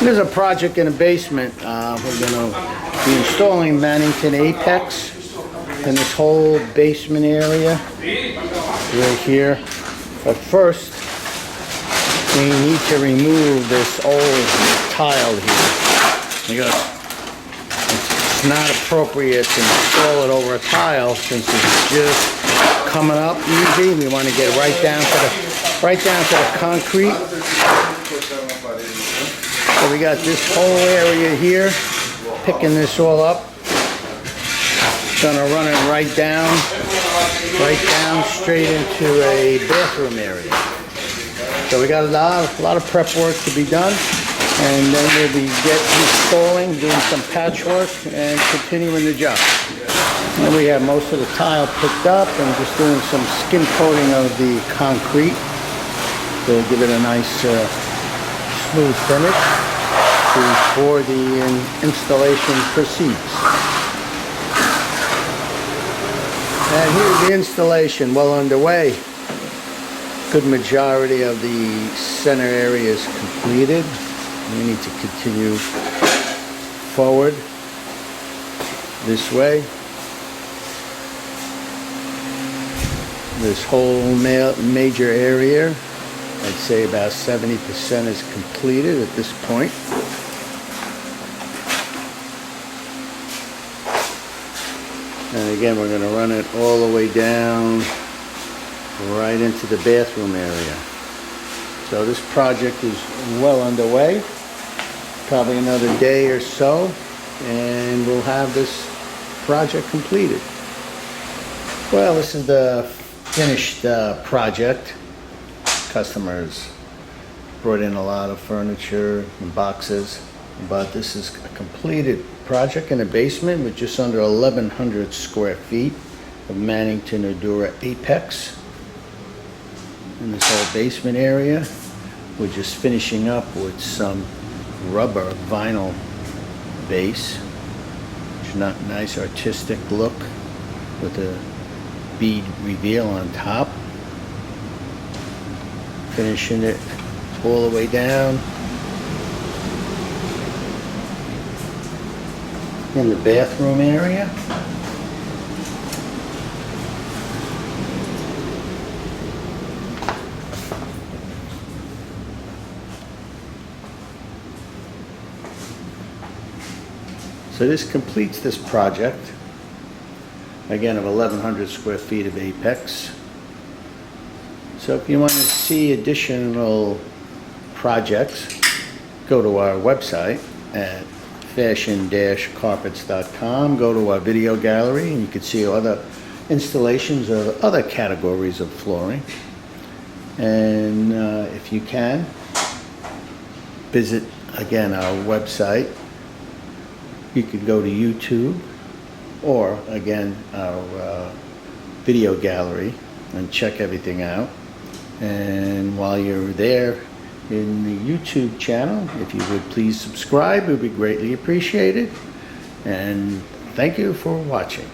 There's a project in the basement. We're going to be installing Mannington Apex in this whole basement area right here. But first, we need to remove this old tile here because it's not appropriate to install it over a tile since it's just coming up easy. We want to get right down to the concrete. So we got this whole area here, picking this all up. Gonna run it right down straight into a bathroom area. So we got a lot of prep work to be done, and then we'll be installing, doing some patchwork, and continuing the job. And we have most of the tile picked up, and just doing some skin coating of the concrete to give it a nice smooth finish before the installation proceeds. And here's the installation, well underway. Good majority of the center area is completed. We need to continue forward this way. This whole major area, I'd say about 70% is completed at this point. And again, we're going to run it all the way down right into the bathroom area. So this project is well underway. Probably another day or so, and we'll have this project completed. Well, this is the finished project. Customers brought in a lot of furniture and boxes, but this is a completed project in a basement with just under 1,100 square feet of Mannington Adura Apex. In this whole basement area, we're just finishing up with some rubber vinyl base. It's a nice artistic look with a bead reveal on top. Finishing it all the way down in the bathroom area. So this completes this project, again, of 1,100 square feet of Apex. So if you want to see additional projects, go to our website at fashion-carpets.com, go to our video gallery, and you can see other installations of other categories of flooring. And if you can, visit again our website. You could go to YouTube or again our video gallery and check everything out. And while you're there in the YouTube channel, if you would please subscribe, it would be greatly appreciated. And thank you for watching.